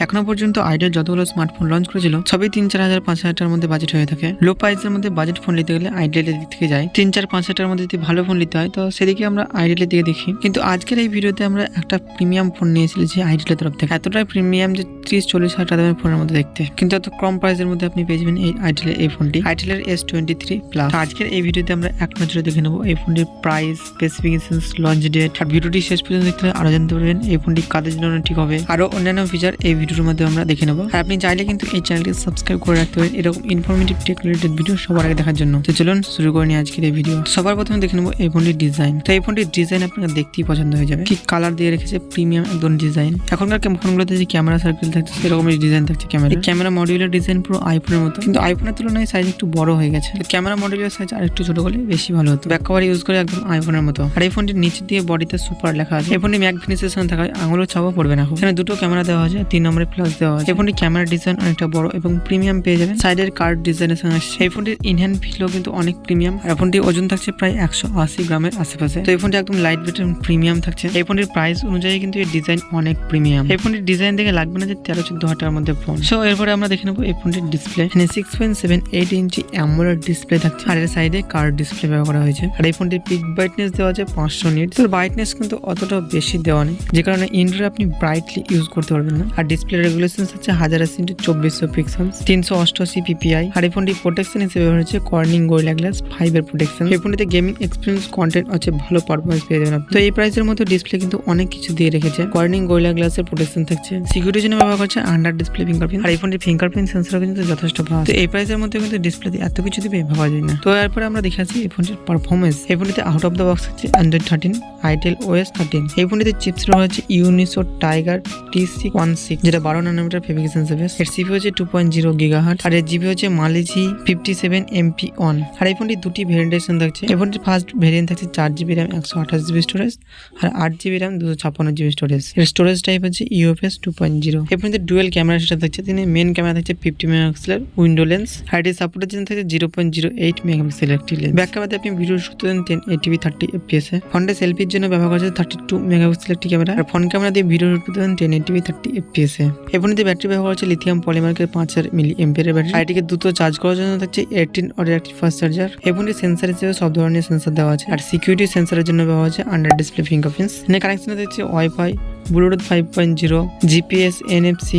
এখনো পর্যন্ত আইটেল যতগুলো স্মার্টফোন লঞ্চ করেছিল সবই 3-4 হাজার 5 হাজার টাকার মধ্যে বাজেট হয়ে থাকে। লো প্রাইসের মধ্যে বাজেট ফোন নিতে গেলে আইটেলের দিক থেকে যায় 3-4-5 হাজার টাকার মধ্যে যদি ভালো ফোন নিতে হয় তো সেদিকে আমরা আইটেলের দিকে দেখি। কিন্তু আজকের এই ভিডিওতে আমরা একটা প্রিমিয়াম ফোন নিয়ে এসেছি আইটেলের তরফ থেকে। এতটাই প্রিমিয়াম যে 30-40 হাজার টাকা দামের ফোনের মধ্যে দেখতে, কিন্তু এত কম প্রাইসের মধ্যে আপনি পেয়ে যাবেন এই আইটেলের এই ফোনটি, আইটেলের S23 প্লাস। আজকের এই ভিডিওতে আমরা এক নজরে দেখে নেবো এই ফোনটির প্রাইস, স্পেসিফিকেশন, লঞ্চ ডেট। আর ভিডিওটি শেষ পর্যন্ত দেখতে আরো জানতে পারবেন এই ফোনটি কাদের জন্য ঠিক হবে, আরো অন্যান্য ফিচার এই ভিডিওর মধ্যে আমরা দেখে নেবো। আর আপনি চাইলে কিন্তু এই চ্যানেলটি সাবস্ক্রাইব করে রাখতে পারেন এরকম ইনফরমেটিভ টেক রিলেটেড ভিডিও সবার আগে দেখার জন্য। তো চলুন শুরু করে নিই আজকের এই ভিডিও। সবার প্রথমে দেখে নেবো এই ফোনটির ডিজাইন। তো এই ফোনটির ডিজাইন আপনার দেখতেই পছন্দ হয়ে যাবে, কি কালার দিয়ে রেখেছে, প্রিমিয়াম একদম ডিজাইন। এখনকার ফোনগুলোতে যে ক্যামেরা সার্কেল থাকছে সেরকমের ডিজাইন থাকছে। ক্যামেরা মডিউলের ডিজাইন পুরো আইফোনের মতো, কিন্তু আইফোনের তুলনায় সাইজ একটু বড় হয়ে গেছে। ক্যামেরা মডিউলের সাইজ আর একটু ছোট হলে বেশি ভালো হতো। ব্যাক কভার ইউজ করে একদম আইফোনের মতো। আর এই ফোনটির নিচের দিয়ে বডিতে সুপার লেখা আছে। এই ফোনটি ম্যাক ফিনিশের সঙ্গে থাকায় আঙুলের ছাপও পড়বে না। এখানে দুটো ক্যামেরা দেওয়া আছে, 3 নম্বরের প্লাস দেওয়া আছে। এই ফোনটির ক্যামেরা ডিজাইন অনেকটা বড় এবং প্রিমিয়াম পেয়ে যাবেন। সাইডের কার্ড ডিজাইনের সঙ্গে এই ফোনটির ইনহ্যান্ড ফিলও কিন্তু অনেক প্রিমিয়াম। আর ফোনটির ওজন থাকছে প্রায় 180 গ্রামের আশেপাশে। তো এই ফোনটি একদম লাইট ওয়েট এবং প্রিমিয়াম থাকছে। এই ফোনটির প্রাইস অনুযায়ী কিন্তু এর ডিজাইন অনেক প্রিমিয়াম। এই ফোনটির ডিজাইন দেখে লাগবে না যে 13-14 হাজার টাকার মধ্যে ফোন। সো এরপরে আমরা দেখে নেবো এই ফোনটির ডিসপ্লে। এখানে 6.78 ইঞ্চি অ্যামোলেড ডিসপ্লে থাকছে, আর এর সাইডে কার্ড ডিসপ্লে ব্যবহার করা হয়েছে। আর এই ফোনটির পিক ব্রাইটনেস দেওয়া আছে 500 নিট। তো ব্রাইটনেস কিন্তু অতটা বেশি দেওয়া নেই, যে কারণে ইনডোরে আপনি ব্রাইটলি ইউজ করতে পারবেন না। আর ডিসপ্লে রেগুলেশন হচ্ছে 1080x2400 পিক্সেল, 388 ppi। আর এই ফোনটি প্রোটেকশন হিসেবে ব্যবহার হচ্ছে কর্নিং গোরিলা গ্লাস 5 এর প্রোটেকশন। এই ফোনটিতে গেমিং এক্সপিরিয়েন্স কন্টেন্ট আছে, ভালো পারফরমেন্স পেয়ে যাবেন আপনি। তো এই প্রাইসের মধ্যে ডিসপ্লে কিন্তু অনেক কিছু দিয়ে রেখেছে। কর্নিং গোরিলা গ্লাসের প্রোটেকশন থাকছে, সিকিউরিটির জন্য ব্যবহার করছে আন্ডার ডিসপ্লে ফিঙ্গারপ্রিন্ট। আর এই ফোনটির ফিঙ্গারপ্রিন্ট সেন্সরও কিন্তু যথেষ্ট ভালো। তো এই প্রাইসের মধ্যে কিন্তু ডিসপ্লেতে এত কিছু দিবে ভাবা যায় না। তো এরপরে আমরা দেখে আসি এই ফোনটির পারফরমেন্স। এই ফোনটিতে আউট অফ দ্য বক্স হচ্ছে Android 13, itel OS 13। এই ফোনটিতে চিপসেট হচ্ছে ইউনিসো টাইগার T616, যেটা 12 ন্যানোমিটার ফেব্রিকেশন সার্ভিস। এর সিপি হচ্ছে 2.0 GHz। আর এর জিবি হচ্ছে মালিজি 57 MP1। আর এই ফোনটি দুটি ভেরিয়েন্টেশন থাকছে। এই ফোনটির ফার্স্ট ভেরিয়েন্ট থাকছে 4GB RAM 128GB স্টোরেজ, আর 8GB RAM 256GB স্টোরেজ। এর স্টোরেজ টাইপ হচ্ছে UFS 2.0। এই ফোনটিতে ডুয়েল ক্যামেরা সেটআপ থাকছে। তিনি মেন ক্যামেরা থাকছে 50 মেগাপিক্সেলের উইন্ডো লেন্স। আর এটি সাপোর্টের জন্য থাকছে 0.08 মেগাপিক্সেলের একটি লেন্স। ব্যাক ক্যামেরাতে আপনি ভিডিও শুট করতে দেন 1080p 30 fps এ। ফ্রন্টে সেলফির জন্য ব্যবহার করা হচ্ছে 32 মেগাপিক্সেলের একটি ক্যামেরা। আর ফ্রন্ট ক্যামেরা দিয়ে ভিডিও শুট করতে দেন 1080p 30 fps এ। এই ফোনটিতে ব্যাটারি ব্যবহার হচ্ছে লিথিয়াম পলিমারের 5000 mAh ব্যাটারি। আর এটিকে দ্রুত চার্জ করার জন্য থাকছে 18 ওয়াটের একটি ফাস্ট চার্জার। এই ফোনটির সেন্সর হিসেবে সব ধরনের সেন্সর দেওয়া আছে। আর সিকিউরিটি সেন্সরের জন্য ব্যবহার হচ্ছে আন্ডার ডিসপ্লে ফিঙ্গারপ্রিন্টস। এখানে কানেকশনে দেখছে wifi, Bluetooth 5.0, GPS, NFC,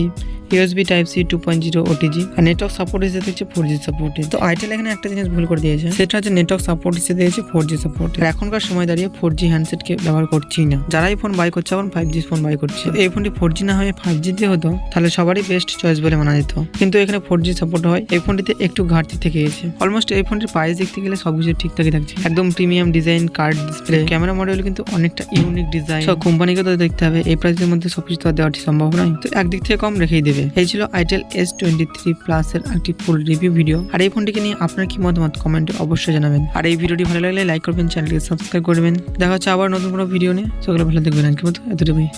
USB Type-C 2.0 OTG। আর নেটওয়ার্ক সাপোর্ট হিসেবে দেখছে 4G সাপোর্ট। তো আইটেল এখানে একটা জিনিস ভুল করে দিয়েছে, সেটা হচ্ছে নেটওয়ার্ক সাপোর্ট হিসেবে দিয়েছে 4G সাপোর্ট। আর এখনকার সময় দাঁড়িয়ে 4G হ্যান্ডসেটকে ব্যবহার করছি না, যারাই ফোন বাই করছে এখন 5G ফোন বাই করছে। এই ফোনটি 4G না হয়ে 5G দিয়ে হতো তাহলে সবারই বেস্ট চয়েস বলে মানা যেত, কিন্তু এখানে 4G সাপোর্ট হয়। এই ফোনটিতে একটু ঘাটতি থেকে গেছে। অলমোস্ট এই ফোনটির প্রাইস দেখতে গেলে সবকিছু ঠিকঠাকই থাকছে, একদম premium design, card display, camera model কিন্তু অনেকটা ইউনিক ডিজাইন। সব কোম্পানিকে তো দেখতে হবে, এই প্রাইসের মধ্যে সবকিছু তো দেওয়াটি সম্ভব নয়, তো একদিক থেকে কম রেখেই দেবে। এই ছিল আইটেল S23 প্লাস এর একটি ফুল রিভিউ ভিডিও। আর এই ফোনটিকে নিয়ে আপনার কি মতামত কমেন্টে অবশ্যই জানাবেন। আর এই ভিডিওটি ভালো লাগলে লাইক করবেন, চ্যানেলটিকে সাবস্ক্রাইব করবেন। দেখা হচ্ছে আবার নতুন কোনো ভিডিও নিয়ে। সকলে ভালো থাকবেন, এতটুকুই।